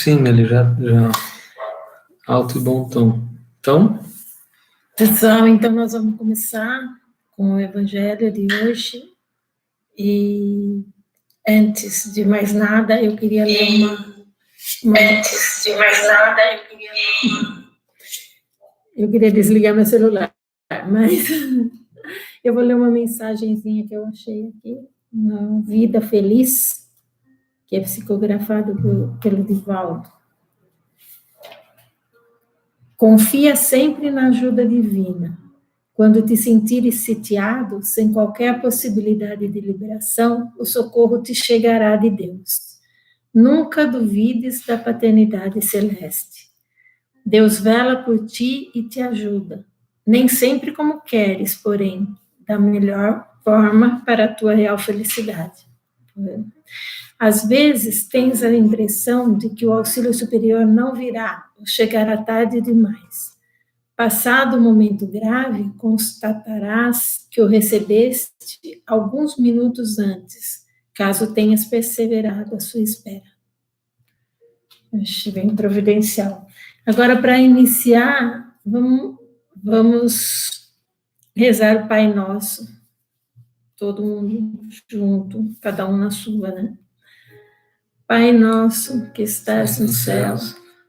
Sim, ele já alto e bom tom. Então, pessoal, então nós vamos começar com o Evangelho de hoje. E antes de mais nada, eu queria ler eu queria desligar meu celular, mas eu vou ler uma mensagenzinha que eu achei aqui, na Vida Feliz, que é psicografado pelo Divaldo. Confia sempre na ajuda divina. Quando te sentires sitiado, sem qualquer possibilidade de liberação, o socorro te chegará de Deus. Nunca duvides da paternidade celeste. Deus vela por ti e te ajuda. Nem sempre como queres, porém, da melhor forma para a tua real felicidade. Às vezes, tens a impressão de que o auxílio superior não virá, ou chegará tarde demais. Passado o momento grave, constatarás que o recebeste alguns minutos antes, caso tenhas perseverado a sua espera. Achei bem providencial. Agora, para iniciar, vamos rezar o Pai Nosso, todo mundo junto, cada um na sua, né? Pai nosso que estás no céu,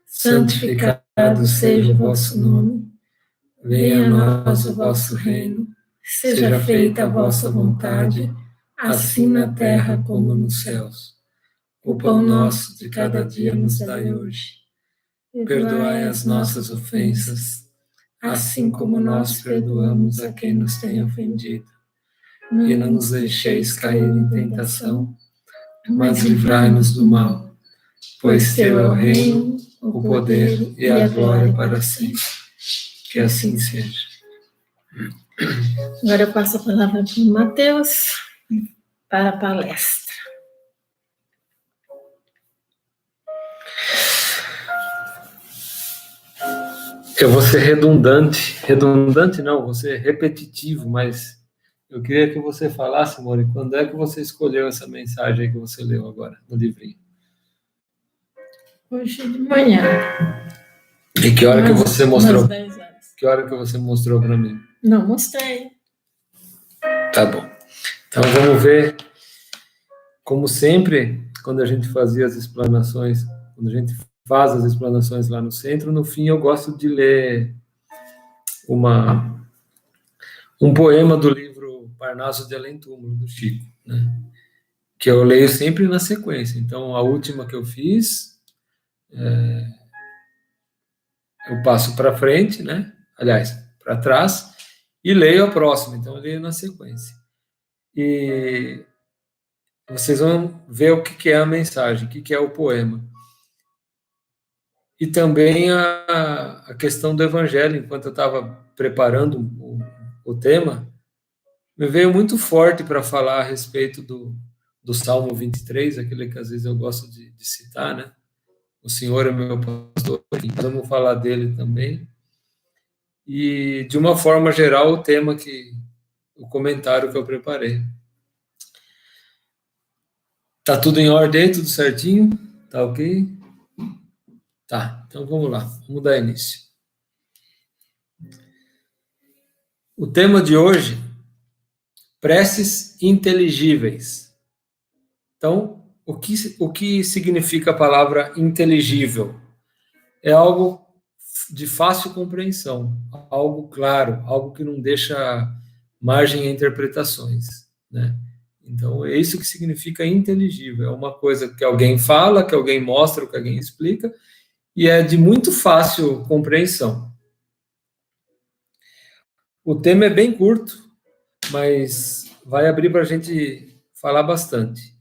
santificado seja o vosso nome. Venha a nós o vosso reino, seja feita a vossa vontade, assim na terra como nos céus. O pão nosso de cada dia nos dai hoje. Perdoai as nossas ofensas, assim como nós perdoamos a quem nos tem ofendido. E não nos deixeis cair em tentação, mas livrai-nos do mal, pois teu é o reino, o poder e a glória para sempre. Que assim seja. Agora eu passo a palavra para o Mateus, para a palestra. eu vou ser redundante não, vou ser repetitivo, mas eu queria que você falasse, Mori, quando é que você escolheu essa mensagem que você leu agora no livrinho? Hoje de manhã. E que hora que você mostrou? Umas 10 horas. Que hora que você mostrou para mim? Não, mostrei. Tá bom. Então vamos ver, como sempre, quando a gente fazia as explanações, quando a gente faz as explanações lá no centro, no fim eu gosto de ler um poema do livro Parnaso de Além Túmulo, do Chico, né? Que eu leio sempre na sequência. Então, a última que eu fiz, eu passo para frente, né? Aliás, para trás, e leio a próxima. Então, eu leio na sequência. E vocês vão ver o que é a mensagem, o que é o poema. E também a questão do evangelho, enquanto eu estava preparando o tema, me veio muito forte para falar a respeito do Salmo 23, aquele que às vezes eu gosto de citar, né? O Senhor é meu pastor, vamos falar dele também. E, de uma forma geral, o comentário que eu preparei. Tá tudo em ordem, tudo certinho? Tá ok? Tá, então vamos lá, vamos dar início. O tema de hoje, preces inteligíveis. Então, o que significa a palavra inteligível? É algo de fácil compreensão, algo claro, algo que não deixa margem a interpretações, né? Então, é isso que significa inteligível. É uma coisa que alguém fala, que alguém mostra, que alguém explica, e é de muito fácil compreensão. O tema é bem curto, mas vai abrir para a gente falar bastante.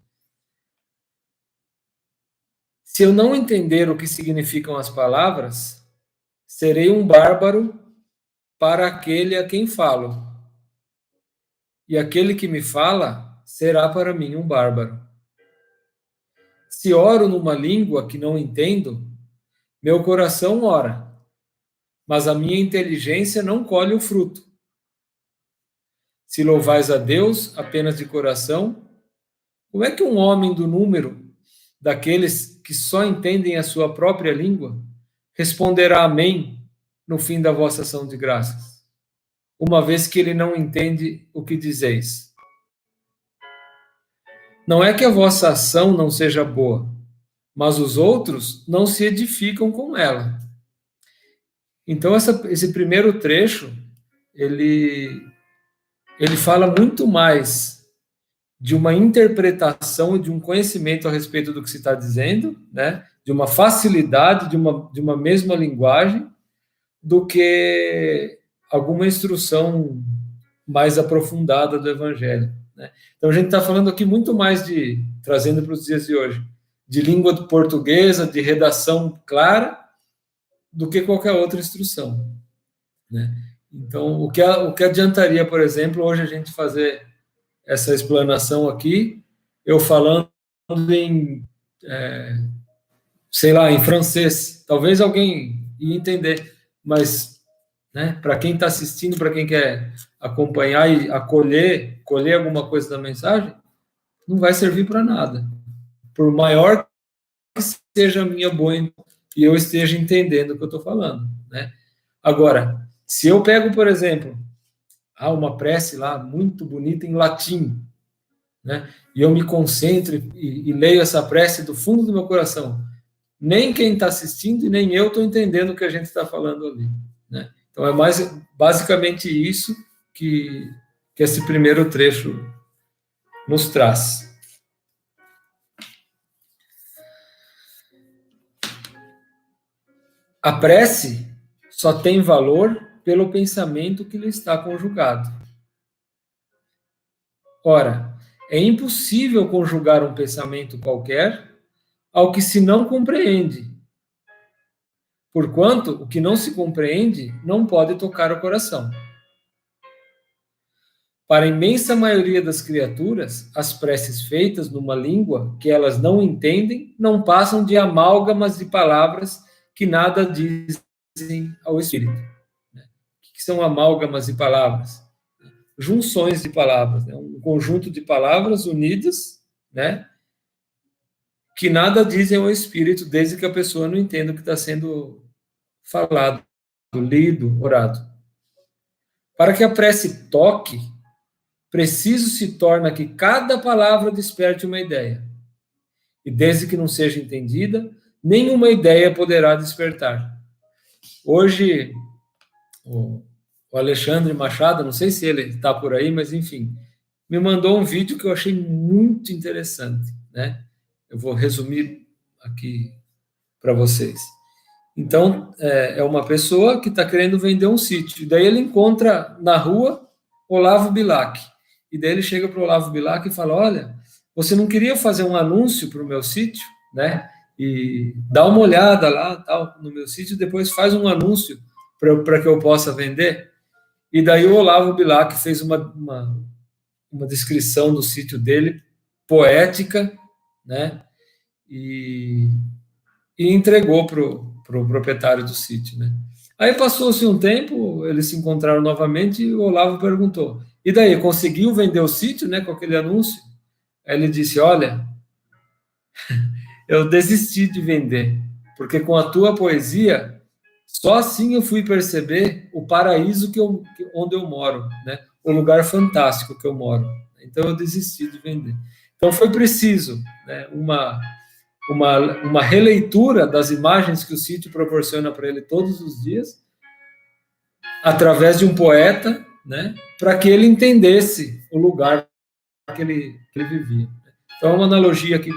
Se eu não entender o que significam as palavras, serei um bárbaro para aquele a quem falo. E aquele que me fala será para mim um bárbaro. Se oro numa língua que não entendo, meu coração ora, mas a minha inteligência não colhe o fruto. Se louvais a Deus apenas de coração, como é que um homem do número daqueles que só entendem a sua própria língua responderá amém no fim da vossa ação de graças, uma vez que ele não entende o que dizeis. Não é que a vossa ação não seja boa, mas os outros não se edificam com ela. Então, esse primeiro trecho, ele fala muito mais de uma interpretação e de um conhecimento a respeito do que se está dizendo, né? De uma facilidade de uma mesma linguagem, do que alguma instrução mais aprofundada do Evangelho, né? Então, a gente está falando aqui muito mais trazendo para os dias de hoje, de língua portuguesa, de redação clara, do que qualquer outra instrução, né? Então, o que adiantaria, por exemplo, hoje a gente fazer essa explanação aqui, eu falando sei lá, em francês, talvez alguém ia entender, mas, né, para quem está assistindo, para quem quer acompanhar e colher alguma coisa da mensagem, não vai servir para nada. Por maior que seja a minha boa e eu esteja entendendo o que eu estou falando, né? Agora, se eu pego, por exemplo, uma prece lá muito bonita em latim, né? E eu me concentro e leio essa prece do fundo do meu coração, nem quem está assistindo e nem eu estou entendendo o que a gente está falando ali, né? Então, é basicamente isso que esse primeiro trecho nos traz. A prece só tem valor pelo pensamento que lhe está conjugado. Ora, é impossível conjugar um pensamento qualquer ao que se não compreende, porquanto o que não se compreende não pode tocar o coração. Para a imensa maioria das criaturas, as preces feitas numa língua que elas não entendem não passam de amálgamas de palavras que nada dizem ao espírito. O que são amálgamas de palavras? Junções de palavras, né? Um conjunto de palavras unidas, né? Que nada dizem ao espírito, desde que a pessoa não entenda o que está sendo falado, lido, orado. Para que a prece toque, preciso se torna que cada palavra desperte uma ideia. E desde que não seja entendida, nenhuma ideia poderá despertar. Hoje, o Alexandre Machado, não sei se ele está por aí, mas enfim, me mandou um vídeo que eu achei muito interessante, né? Eu vou resumir aqui para vocês. Então, é uma pessoa que está querendo vender um sítio. Daí ele encontra na rua Olavo Bilac. E daí ele chega para o Olavo Bilac e fala, olha, você não queria fazer um anúncio para o meu sítio, né? E dá uma olhada lá tal, no meu sítio, depois faz um anúncio para que eu possa vender. E daí o Olavo Bilac fez uma descrição do sítio dele, poética, né? E entregou para o proprietário do sítio, né? Aí passou-se um tempo, eles se encontraram novamente e o Olavo perguntou, e daí, conseguiu vender o sítio, né, com aquele anúncio? Aí ele disse, olha, eu desisti de vender, porque com a tua poesia, só assim eu fui perceber o paraíso onde eu moro, né? O lugar fantástico que eu moro. Então eu desisti de vender. Então foi preciso, né, uma releitura das imagens que o sítio proporciona para ele todos os dias, através de um poeta, né, para que ele entendesse o lugar que ele vivia. Então, é uma analogia aqui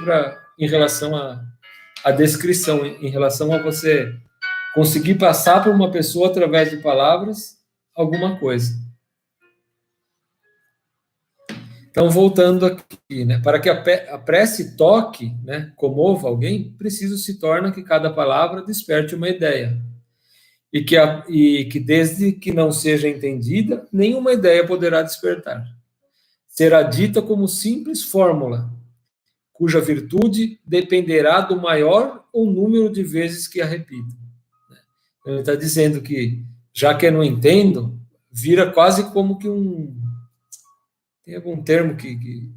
em relação à descrição, em relação a você conseguir passar para uma pessoa, através de palavras, alguma coisa. Então, voltando aqui, né, para que a prece toque, né, comova alguém, preciso se torna que cada palavra desperte uma ideia. E que desde que não seja entendida, nenhuma ideia poderá despertar. Será dita como simples fórmula, cuja virtude dependerá do maior ou número de vezes que a repita. Ele está dizendo que, já que eu não entendo, vira quase como que tem algum termo que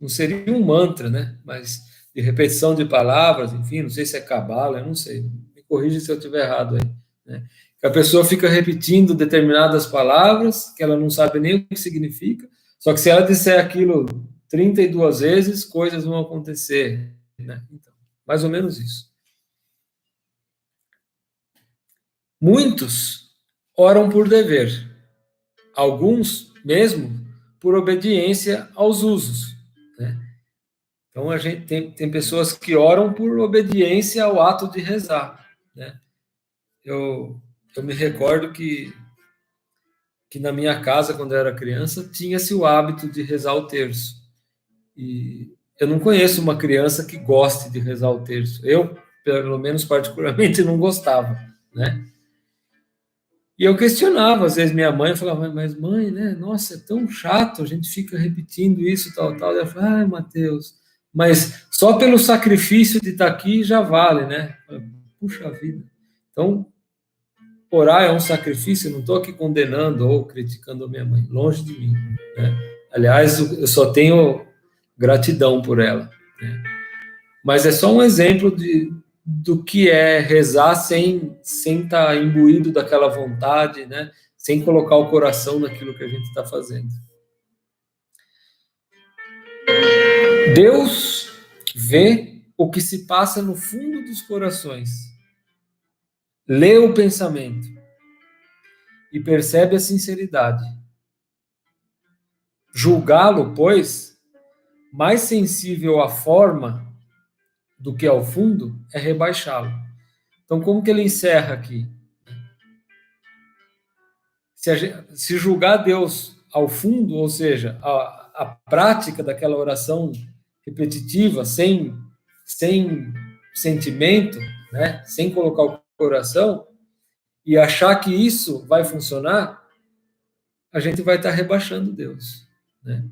não seria um mantra, né? Mas de repetição de palavras, enfim, não sei se é cabala, eu não sei. Me corrija se eu estiver errado aí, né? Que a pessoa fica repetindo determinadas palavras, que ela não sabe nem o que significa, só que se ela disser aquilo 32 vezes, coisas vão acontecer, né? Então, mais ou menos isso. Muitos oram por dever, alguns mesmo por obediência aos usos, né? Então a gente tem pessoas que oram por obediência ao ato de rezar, né? Eu me recordo que na minha casa, quando eu era criança, tinha-se o hábito de rezar o terço. E eu não conheço uma criança que goste de rezar o terço. Eu, pelo menos particularmente, não gostava, né? E eu questionava, às vezes minha mãe falava, mas mãe, né? Nossa, é tão chato, a gente fica repetindo isso, tal, tal. Ela falava, ai, Mateus, mas só pelo sacrifício de estar aqui já vale, né? Puxa vida. Então, orar é um sacrifício, eu não estou aqui condenando ou criticando a minha mãe, longe de mim, né? Aliás, eu só tenho gratidão por ela, né? Mas é só um exemplo do que é rezar sem estar imbuído daquela vontade, né? Sem colocar o coração naquilo que a gente está fazendo. Deus vê o que se passa no fundo dos corações, lê o pensamento e percebe a sinceridade. Julgá-lo, pois, mais sensível à forma do que ao fundo, é rebaixá-lo. Então, como que ele encerra aqui? Se julgar Deus ao fundo, ou seja, a prática daquela oração repetitiva, sem sentimento, né, sem colocar o coração, e achar que isso vai funcionar, a gente vai estar rebaixando Deus, né?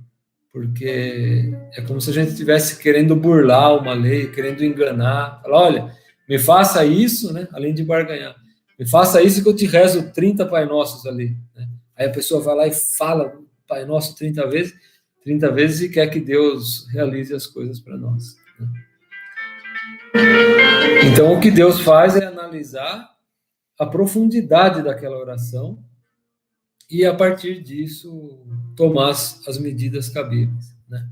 Porque é como se a gente estivesse querendo burlar uma lei, querendo enganar. Falar, olha, me faça isso, né? Além de barganhar. Me faça isso que eu te rezo 30 Pai Nossos ali, né? Aí a pessoa vai lá e fala Pai Nosso 30 vezes e quer que Deus realize as coisas para nós, né? Então, o que Deus faz é analisar a profundidade daquela oração e, a partir disso, tomar as medidas cabíveis, né?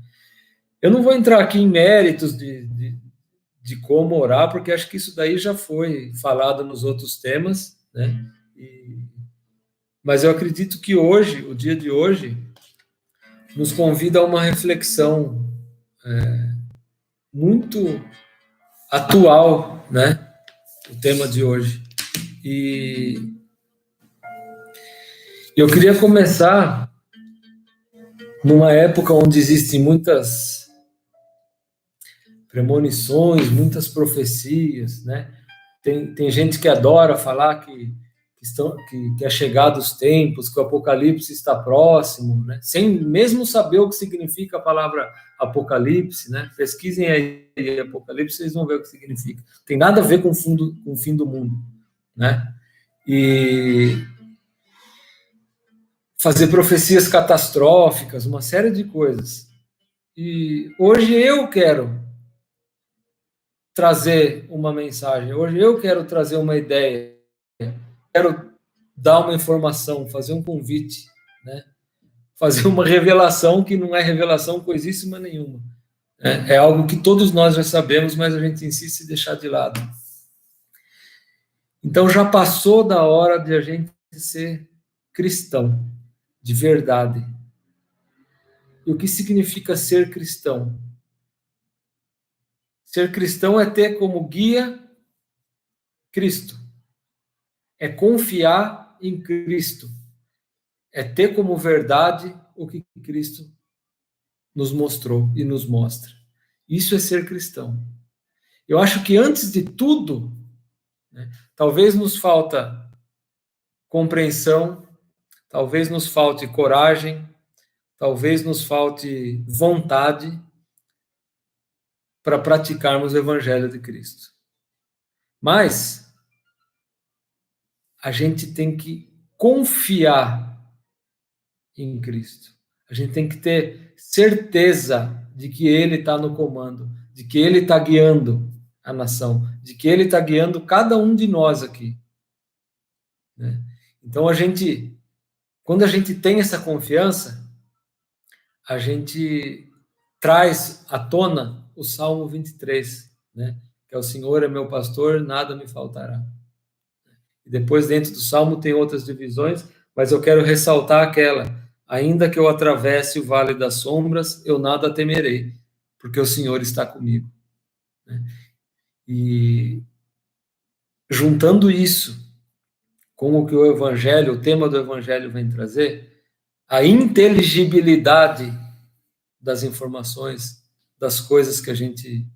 Eu não vou entrar aqui em méritos de como orar, porque acho que isso daí já foi falado nos outros temas, né? Mas eu acredito que hoje, o dia de hoje, nos convida a uma reflexão muito atual, né? O tema de hoje. E eu queria começar numa época onde existem muitas premonições, muitas profecias, né? Tem gente que adora falar que é chegado os tempos, que o Apocalipse está próximo, né? Sem mesmo saber o que significa a palavra Apocalipse, né? Pesquisem aí Apocalipse, vocês vão ver o que significa. Tem nada a ver com o fim do mundo, né? E fazer profecias catastróficas, uma série de coisas. E hoje eu quero trazer uma mensagem, hoje eu quero trazer uma ideia, quero dar uma informação, fazer um convite, né? Fazer uma revelação que não é revelação coisíssima nenhuma. É algo que todos nós já sabemos, mas a gente insiste em deixar de lado. Então já passou da hora de a gente ser cristão, de verdade. E o que significa ser cristão? Ser cristão é ter como guia Cristo. É confiar em Cristo. É ter como verdade o que Cristo nos mostrou e nos mostra. Isso é ser cristão. Eu acho que antes de tudo, né, talvez nos falta compreensão, talvez nos falte coragem, talvez nos falte vontade para praticarmos o Evangelho de Cristo. Mas a gente tem que confiar em Cristo. A gente tem que ter certeza de que Ele está no comando, de que Ele está guiando a nação, de que Ele está guiando cada um de nós aqui, né? Então, quando a gente tem essa confiança, a gente traz à tona o Salmo 23, né? Que é: o Senhor é meu pastor, nada me faltará. E depois, dentro do Salmo, tem outras divisões, mas eu quero ressaltar aquela: ainda que eu atravesse o vale das sombras, eu nada temerei, porque o Senhor está comigo, né? E juntando isso com o que o tema do Evangelho vem trazer, a inteligibilidade das informações, das coisas que a gente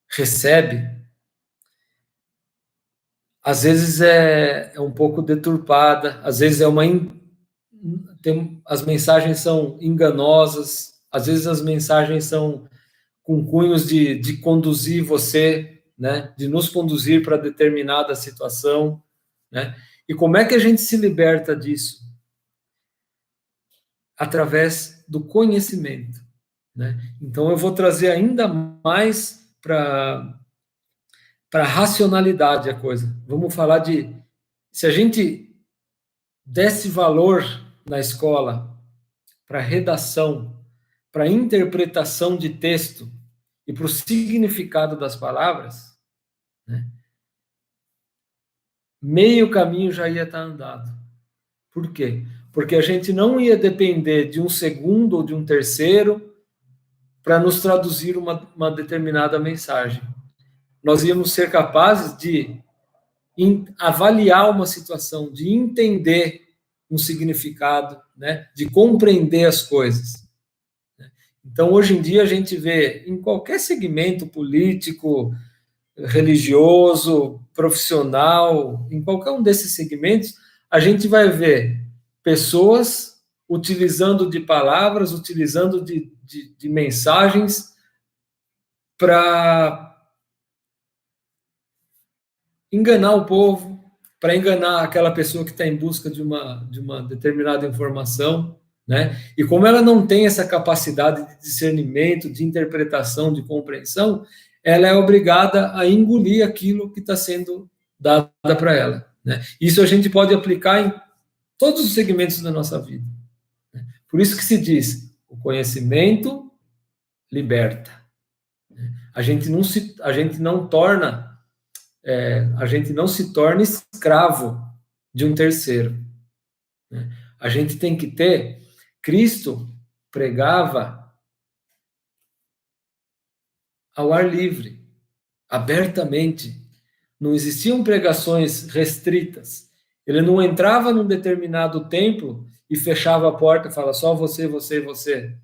recebe, às vezes é um pouco deturpada, às vezes as mensagens são enganosas, às vezes as mensagens são com cunhos de conduzir você, né, de nos conduzir para determinada situação, né? E como é que a gente se liberta disso? Através do conhecimento, né? Então eu vou trazer ainda mais para a racionalidade a coisa. Vamos falar se a gente desse valor na escola para redação, para interpretação de texto e para o significado das palavras, né, meio caminho já ia estar andado. Por quê? Porque a gente não ia depender de um segundo ou de um terceiro para nos traduzir uma determinada mensagem. Nós íamos ser capazes de avaliar uma situação, de entender um significado, né, de compreender as coisas. Então, hoje em dia, a gente vê em qualquer segmento político, religioso, profissional, em qualquer um desses segmentos, a gente vai ver pessoas utilizando de palavras, utilizando de mensagens para enganar o povo, para enganar aquela pessoa que está em busca de uma determinada informação, né? E como ela não tem essa capacidade de discernimento, de interpretação, de compreensão, ela é obrigada a engolir aquilo que está sendo dado para ela, né? Isso a gente pode aplicar em todos os segmentos da nossa vida, né? Por isso que se diz: o conhecimento liberta. A gente não se torna escravo de um terceiro, né? A gente tem que ter. Cristo pregava ao ar livre, abertamente. Não existiam pregações restritas. Ele não entrava num determinado templo e fechava a porta e falava: só você, você, você,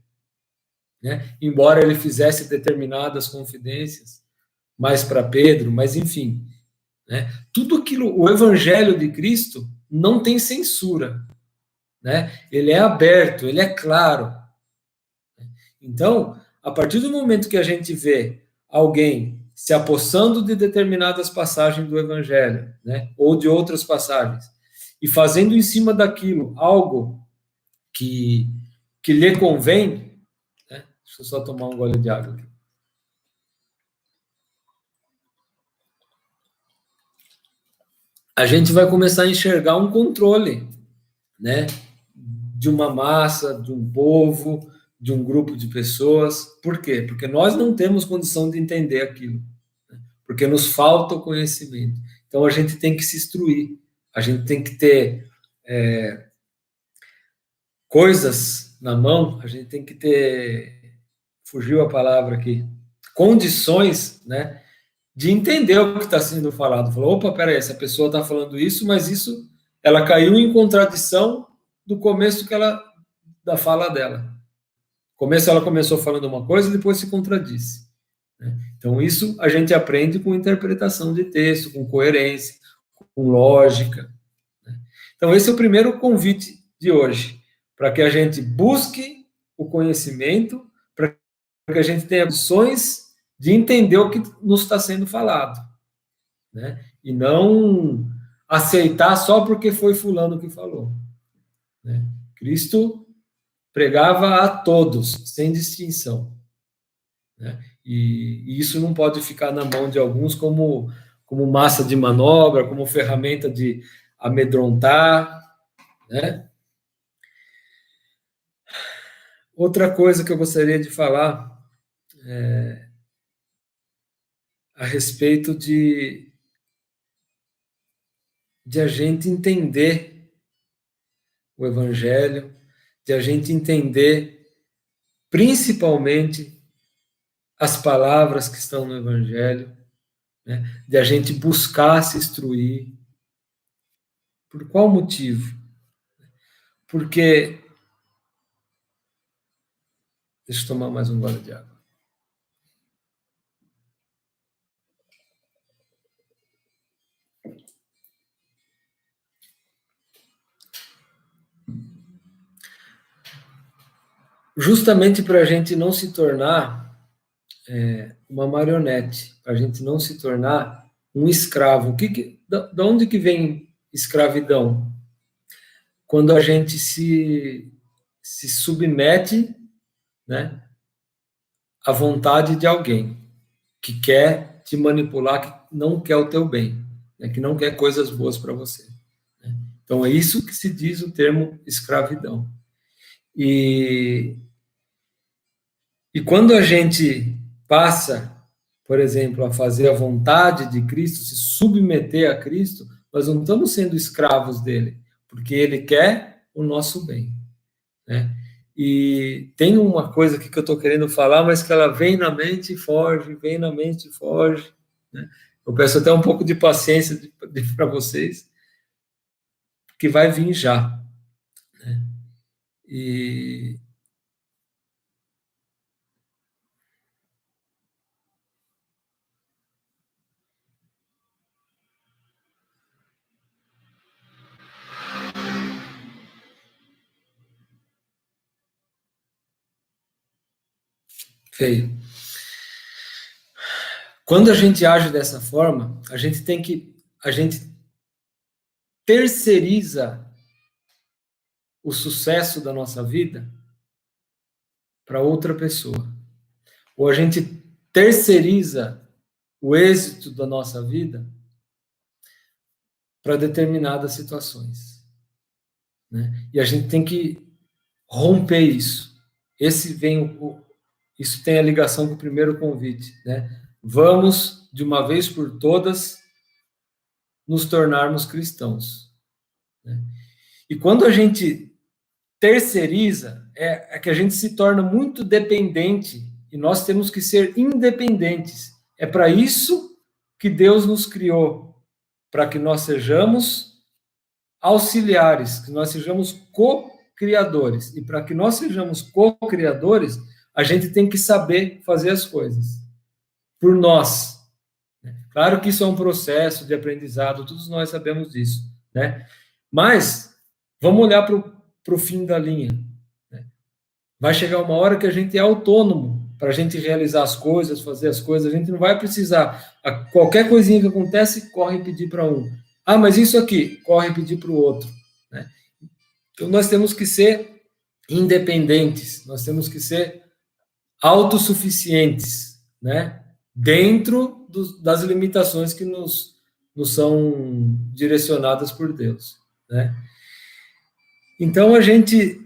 né? Embora ele fizesse determinadas confidências mais para Pedro, mas enfim, né? Tudo aquilo, o Evangelho de Cristo não tem censura, né? Ele é aberto, ele é claro. Então, a partir do momento que a gente vê alguém se apossando de determinadas passagens do Evangelho, né, ou de outras passagens, e fazendo em cima daquilo algo que lhe convém, né? Deixa eu só tomar um gole de água aqui. A gente vai começar a enxergar um controle, né, de uma massa, de um povo, de um grupo de pessoas. Por quê? Porque nós não temos condição de entender aquilo, né? Porque nos falta o conhecimento. Então, a gente tem que se instruir, a gente tem que ter coisas na mão, a gente tem que ter, fugiu a palavra aqui, condições, né, de entender o que está sendo falado. Falou: opa, peraí, essa pessoa está falando isso, mas isso, ela caiu em contradição do começo da fala dela. No começo ela começou falando uma coisa e depois se contradisse, né? Então, isso a gente aprende com interpretação de texto, com coerência, com lógica, né? Então, esse é o primeiro convite de hoje, para que a gente busque o conhecimento, para que a gente tenha opções de entender o que nos está sendo falado, né? E não aceitar só porque foi fulano que falou, né? Cristo pregava a todos, sem distinção, né? E isso não pode ficar na mão de alguns como massa de manobra, como ferramenta de amedrontar, né? Outra coisa que eu gostaria de falar a respeito de a gente entender o Evangelho, de a gente entender principalmente as palavras que estão no Evangelho, né? De a gente buscar se instruir. Por qual motivo? Porque... Deixa eu tomar mais um gole de água. Justamente para a gente não se tornar uma marionete, para a gente não se tornar um escravo. Da onde que vem escravidão? Quando a gente se submete, né, à vontade de alguém que quer te manipular, que não quer o teu bem, né, que não quer coisas boas para você. Né? Então, é isso que se diz o termo escravidão. E quando a gente passa, por exemplo, a fazer a vontade de Cristo, se submeter a Cristo, nós não estamos sendo escravos dele, porque ele quer o nosso bem, né? E tem uma coisa aqui que eu estou querendo falar, mas que ela vem na mente e foge, vem na mente e foge, né? Eu peço até um pouco de paciência para vocês, que vai vir já, né? E feio. Quando a gente age dessa forma, a gente terceiriza o sucesso da nossa vida para outra pessoa. Ou a gente terceiriza o êxito da nossa vida para determinadas situações, né? E a gente tem que romper isso. Isso tem a ligação com o primeiro convite, né? Vamos, de uma vez por todas, nos tornarmos cristãos, né? E quando a gente terceiriza, é que a gente se torna muito dependente, e nós temos que ser independentes. É para isso que Deus nos criou, para que nós sejamos auxiliares, que nós sejamos co-criadores. E para que nós sejamos co-criadores, a gente tem que saber fazer as coisas por nós. Claro que isso é um processo de aprendizado, todos nós sabemos disso, né? Mas vamos olhar para o fim da linha, né? Vai chegar uma hora que a gente é autônomo para a gente realizar as coisas, fazer as coisas. A gente não vai precisar. Qualquer coisinha que acontece, corre pedir para um. Ah, mas isso aqui, corre pedir para o outro, né? Então nós temos que ser independentes, nós temos que ser autossuficientes, né? Dentro das limitações que nos são direcionadas por Deus, né? Então a gente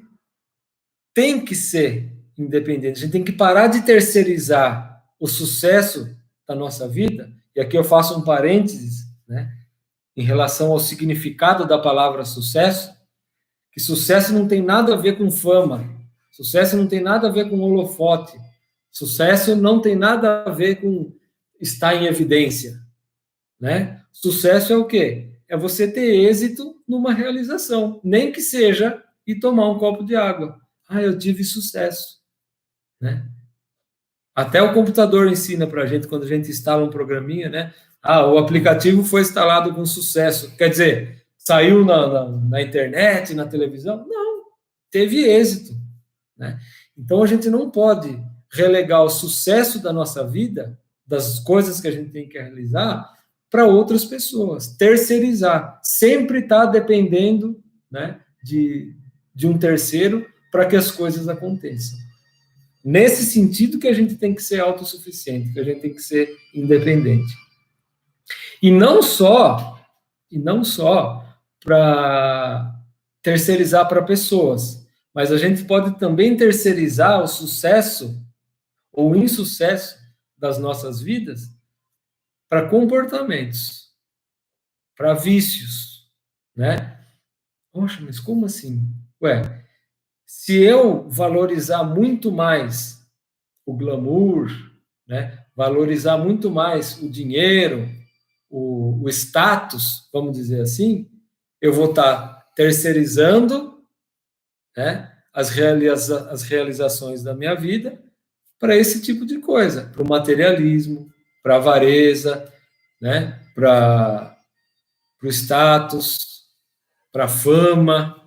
tem que ser independente, a gente tem que parar de terceirizar o sucesso da nossa vida, e aqui eu faço um parênteses, né, em relação ao significado da palavra sucesso, que sucesso não tem nada a ver com fama, sucesso não tem nada a ver com holofote, sucesso não tem nada a ver com estar em evidência, né? Sucesso é o quê? É você ter êxito numa realização, nem que seja ir tomar um copo de água. Ah, eu tive sucesso, né? Até o computador ensina para a gente, quando a gente instala um programinha, né? Ah, o aplicativo foi instalado com sucesso. Quer dizer, saiu na internet, na televisão? Não, teve êxito, né? Então, a gente não pode relegar o sucesso da nossa vida, das coisas que a gente tem que realizar, para outras pessoas, terceirizar. Sempre está dependendo, né, de um terceiro para que as coisas aconteçam. nesse sentido que a gente tem que ser autossuficiente, que a gente tem que ser independente. E não só para terceirizar para pessoas, mas a gente pode também terceirizar o sucesso ou o insucesso das nossas vidas para comportamentos, para vícios, né? Poxa, mas como assim? Ué, se eu valorizar muito mais o glamour, né? Valorizar muito mais o dinheiro, o status, vamos dizer assim, eu vou estar terceirizando, né, as realizações da minha vida para esse tipo de coisa, para o materialismo, para a avareza, né, para o status, para a fama.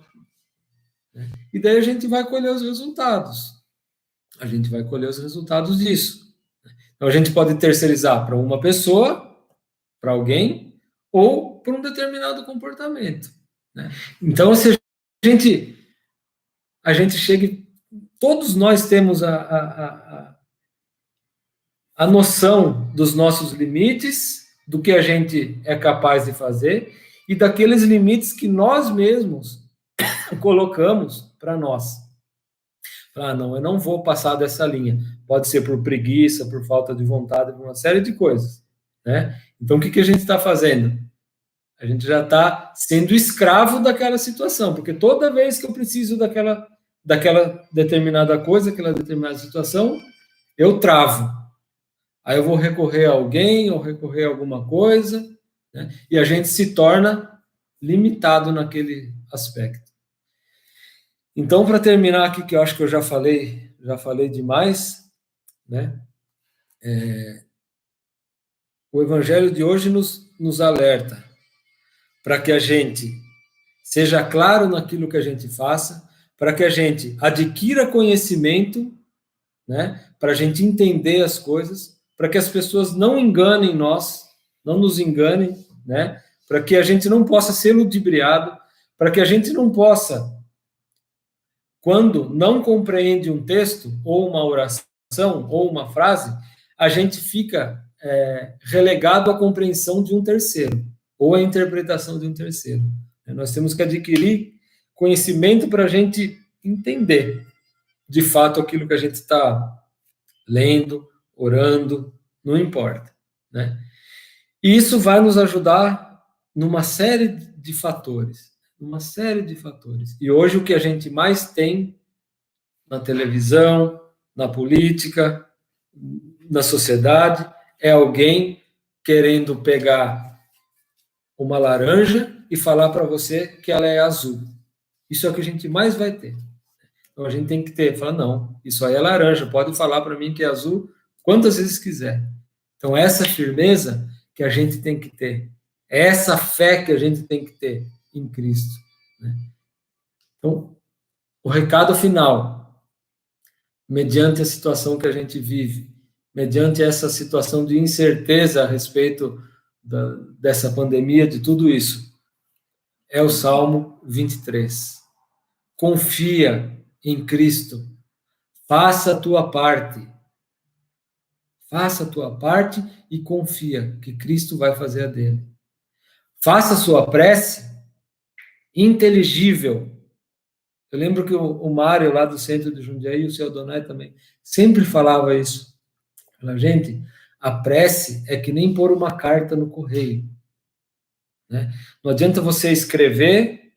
Né? E daí a gente vai colher os resultados. A gente vai colher os resultados disso. Então a gente pode terceirizar para uma pessoa, para alguém, ou para um determinado comportamento. Né? Então, se a gente chega, todos nós temos a noção dos nossos limites, do que a gente é capaz de fazer, e daqueles limites que nós mesmos colocamos para nós. Ah, não, eu não vou passar dessa linha. Pode ser por preguiça, por falta de vontade, por uma série de coisas. Né? Então, o que a gente está fazendo? A gente já está sendo escravo daquela situação, porque toda vez que eu preciso daquela determinada coisa, aquela determinada situação, eu travo. Aí eu vou recorrer a alguém, ou recorrer a alguma coisa, né? E a gente se torna limitado naquele aspecto. Então, para terminar aqui, que eu acho que eu já falei demais, né? O Evangelho de hoje nos alerta para que a gente seja claro naquilo que a gente faça, para que a gente adquira conhecimento, né? Para a gente entender as coisas, para que as pessoas não enganem nós, não nos enganem, né? Para que a gente não possa ser ludibriado, para que a gente não possa, quando não compreende um texto, ou uma oração, ou uma frase, a gente fica relegado à compreensão de um terceiro, ou à interpretação de um terceiro. Nós temos que adquirir conhecimento para a gente entender, de fato, aquilo que a gente está lendo, orando, não importa. Né? E isso vai nos ajudar numa série de fatores. E hoje o que a gente mais tem na televisão, na política, na sociedade, é alguém querendo pegar uma laranja e falar para você que ela é azul. Isso é o que a gente mais vai ter. Então a gente tem que falar, não, isso aí é laranja, pode falar para mim que é azul quantas vezes quiser. Então essa firmeza que a gente tem que ter, essa fé que a gente tem que ter em Cristo. Né? Então, o recado final, mediante a situação que a gente vive, mediante essa situação de incerteza a respeito dessa pandemia, de tudo isso, é o Salmo 23. Confia em Cristo. Faça a tua parte. Faça a tua parte e confia que Cristo vai fazer a dele. Faça a sua prece inteligível. Eu lembro que o Mário, lá do centro de Jundiaí, e o seu Donai também, sempre falava isso. Fala, gente, a prece é que nem pôr uma carta no correio. Né? Não adianta você escrever,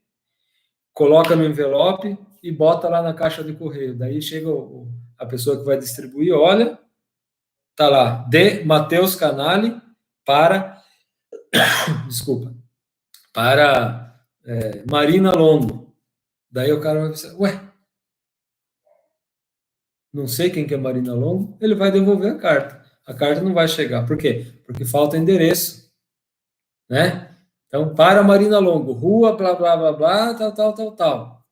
coloca no envelope e bota lá na caixa de correio. Daí chega a pessoa que vai distribuir, olha, tá lá, de Mateus Canali para, desculpa, para Marina Longo. Daí o cara vai pensar, ué, não sei quem que é Marina Longo, ele vai devolver a carta. A carta não vai chegar. Por quê? Porque falta endereço. Né? Então, para Marina Longo, rua, blá, blá, blá, blá, tal.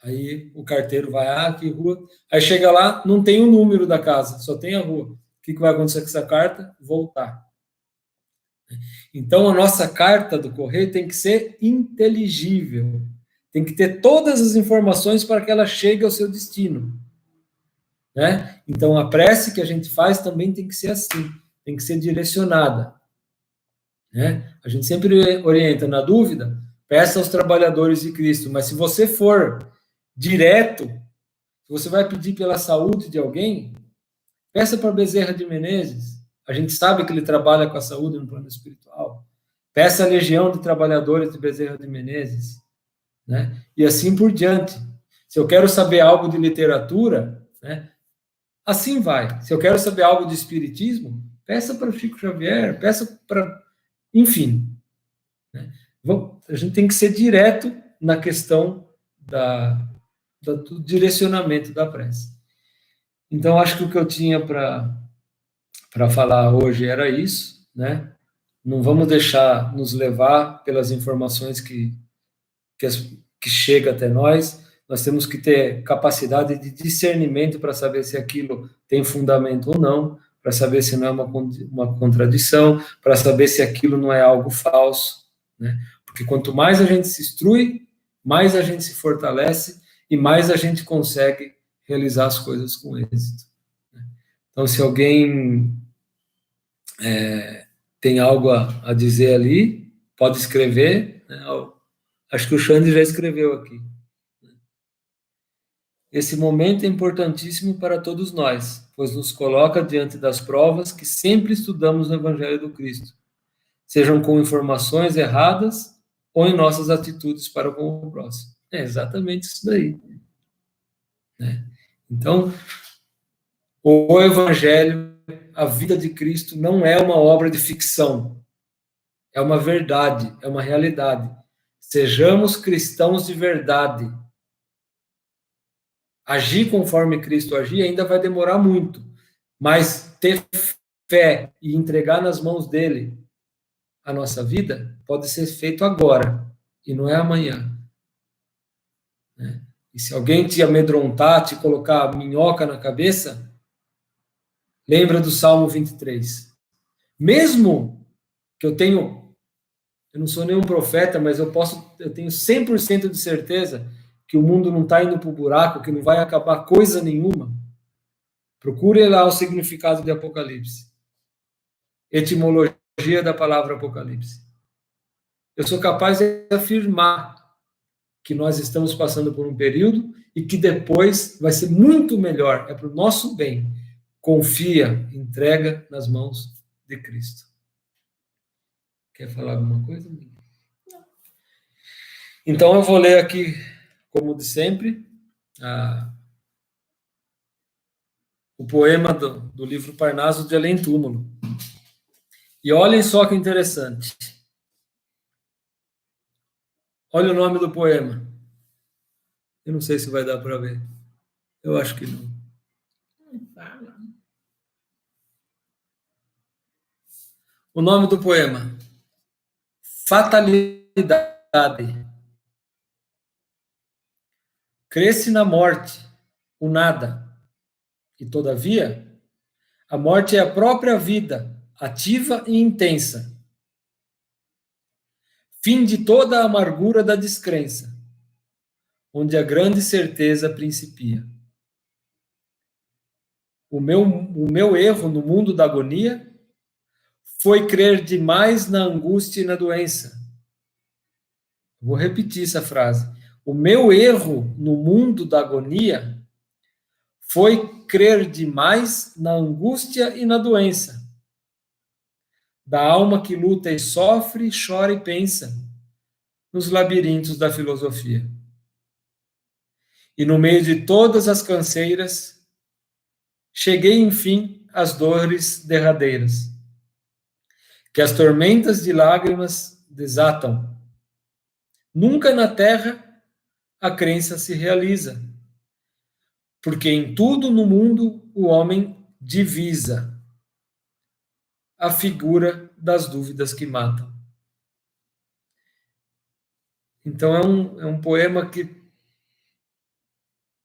Aí o carteiro vai, que rua. Aí chega lá, não tem o número da casa, só tem a rua. O que vai acontecer com essa carta? Voltar. Então, a nossa carta do correio tem que ser inteligível. Tem que ter todas as informações para que ela chegue ao seu destino. né? Então, a prece que a gente faz também tem que ser assim, tem que ser direcionada, né? A gente sempre orienta, na dúvida, peça aos trabalhadores de Cristo, mas se você for direto, se você vai pedir pela saúde de alguém, peça para Bezerra de Menezes, a gente sabe que ele trabalha com a saúde no plano espiritual, peça a Legião de Trabalhadores de Bezerra de Menezes, né? E assim por diante. Se eu quero saber algo de literatura, né? Assim vai. Se eu quero saber algo de espiritismo, peça para o Chico Xavier, peça para... Enfim. Né? A gente tem que ser direto na questão do direcionamento da prece. Então, acho que o que eu tinha para falar hoje era isso, né? Não vamos deixar nos levar pelas informações que chega até nós. Nós temos que ter capacidade de discernimento para saber se aquilo tem fundamento ou não, para saber se não é uma contradição, para saber se aquilo não é algo falso, né? Porque quanto mais a gente se instrui, mais a gente se fortalece e mais a gente consegue realizar as coisas com êxito. Então, se alguém tem algo a dizer ali, pode escrever, né? Acho que o Xande já escreveu aqui. Esse momento é importantíssimo para todos nós, pois nos coloca diante das provas que sempre estudamos no Evangelho do Cristo, sejam com informações erradas ou em nossas atitudes para com o próximo. É exatamente isso daí, né? Então, o Evangelho, a vida de Cristo, não é uma obra de ficção, é uma verdade, é uma realidade. Sejamos cristãos de verdade. Agir conforme Cristo agia ainda vai demorar muito, mas ter fé e entregar nas mãos dele a nossa vida pode ser feito agora e não é amanhã, né? E se alguém te amedrontar, te colocar minhoca na cabeça, lembra do Salmo 23. Mesmo que eu não sou nenhum profeta, mas eu tenho 100% de certeza que o mundo não está indo para o buraco, que não vai acabar coisa nenhuma. Procure lá o significado de Apocalipse. Etimologia da palavra Apocalipse. Eu sou capaz de afirmar que nós estamos passando por um período e que depois vai ser muito melhor, é para o nosso bem. Confia, entrega nas mãos de Cristo. Quer falar alguma coisa? Então eu vou ler aqui, como de sempre, o poema do livro Parnaso de Além Túmulo. E olhem só que interessante. Olha o nome do poema. Eu não sei se vai dar para ver. Eu acho que não. O nome do poema: Fatalidade. Cresce na morte o nada, e todavia a morte é a própria vida, ativa e intensa. Fim de toda a amargura da descrença, onde a grande certeza principia. O meu erro no mundo da agonia foi crer demais na angústia e na doença. Vou repetir essa frase. O meu erro no mundo da agonia foi crer demais na angústia e na doença. Da alma que luta e sofre, chora e pensa, nos labirintos da filosofia. E no meio de todas as canseiras, cheguei, enfim, às dores derradeiras, que as tormentas de lágrimas desatam. Nunca na terra a crença se realiza, porque em tudo no mundo o homem divisa a figura das dúvidas que matam. Então é um poema que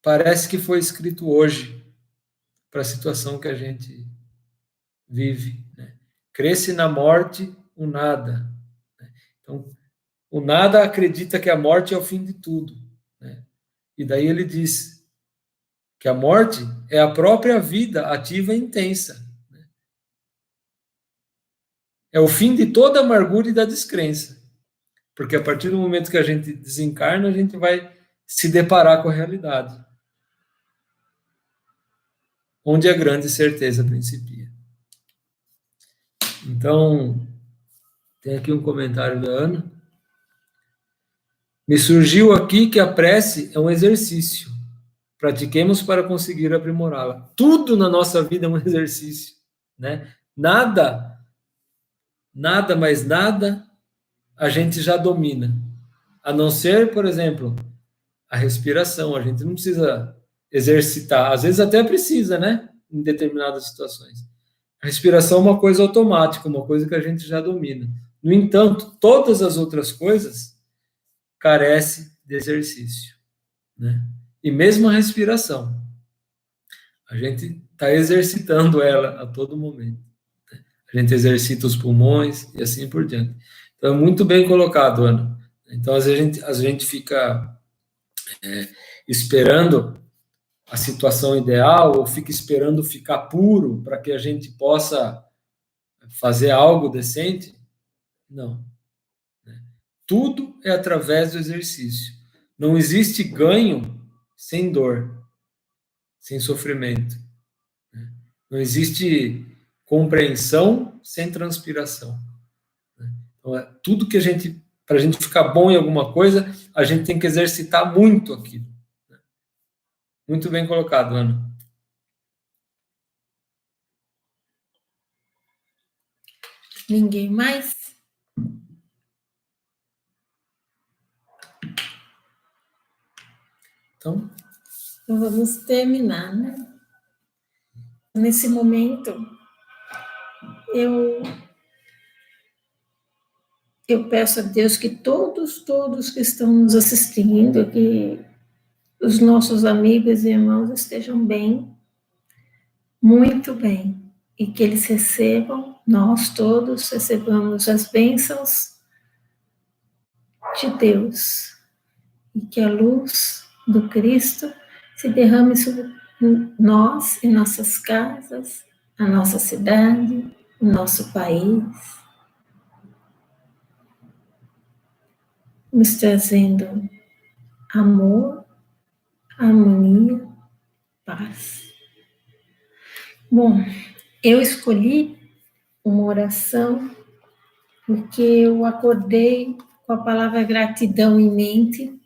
parece que foi escrito hoje para a situação que a gente vive, né? Cresce na morte o nada. Né? Então, o nada acredita que a morte é o fim de tudo, né? E daí ele diz: que a morte é a própria vida ativa e intensa. É o fim de toda a amargura e da descrença. Porque a partir do momento que a gente desencarna, a gente vai se deparar com a realidade, onde a grande certeza principia. Então, tem aqui um comentário da Ana. Me surgiu aqui que a prece é um exercício. Pratiquemos para conseguir aprimorá-la. Tudo na nossa vida é um exercício, né? Nada, mais nada, a gente já domina. A não ser, por exemplo, a respiração. A gente não precisa exercitar. Às vezes até precisa, né? Em determinadas situações. A respiração é uma coisa automática, uma coisa que a gente já domina. No entanto, todas as outras coisas carecem de exercício, né? E mesmo a respiração, a gente está exercitando ela a todo momento. A gente exercita os pulmões e assim por diante. Então, é muito bem colocado, Ana. Então, às vezes a gente fica esperando a situação ideal, ou fica esperando ficar puro para que a gente possa fazer algo decente. Não. Tudo é através do exercício. Não existe ganho sem dor, sem sofrimento. Não existe compreensão sem transpiração. Então, tudo que para a gente ficar bom em alguma coisa, a gente tem que exercitar muito aquilo. Muito bem colocado, Ana. Ninguém mais? Então, vamos terminar, né? Nesse momento, eu peço a Deus que todos que estão nos assistindo, que os nossos amigos e irmãos estejam bem, muito bem, e que eles recebam, nós todos recebamos as bênçãos de Deus, e que a luz do Cristo se derrame sobre nós e nossas casas, a nossa cidade, o nosso país, nos trazendo amor, harmonia, paz. Bom, eu escolhi uma oração porque eu acordei com a palavra gratidão em mente,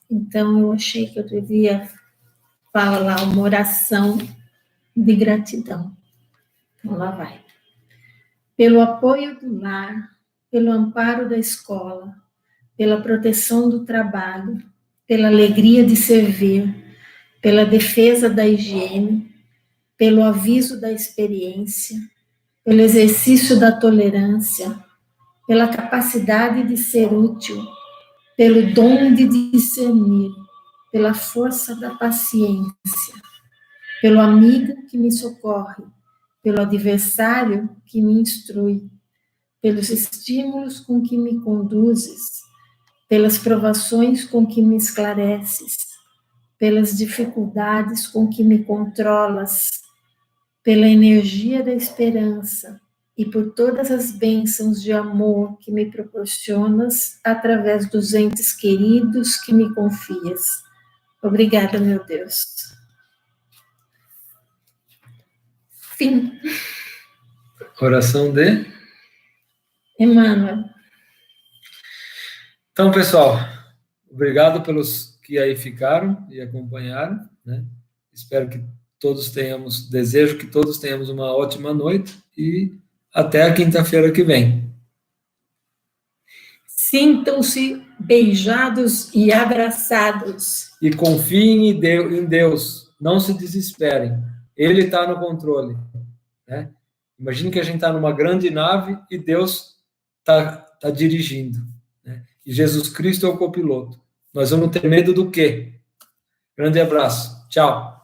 então eu achei que eu devia falar uma oração de gratidão. Então lá vai. Pelo apoio do lar, pelo amparo da escola, pela proteção do trabalho, pela alegria de servir, pela defesa da higiene, pelo aviso da experiência, pelo exercício da tolerância, pela capacidade de ser útil, pelo dom de discernir, pela força da paciência, pelo amigo que me socorre, pelo adversário que me instrui, pelos estímulos com que me conduzes, pelas provações com que me esclareces, pelas dificuldades com que me controlas, pela energia da esperança e por todas as bênçãos de amor que me proporcionas através dos entes queridos que me confias. Obrigada, meu Deus. Fim. Oração de Emmanuel. Então, pessoal, obrigado pelos que aí ficaram e acompanharam, né? Espero que desejo que todos tenhamos uma ótima noite e até a quinta-feira que vem. Sintam-se beijados e abraçados. E confiem em Deus, não se desesperem, Ele está no controle, né? Imagine que a gente está numa grande nave e Deus está dirigindo, né? E Jesus Cristo é o copiloto. Nós vamos ter medo do quê? Grande abraço. Tchau.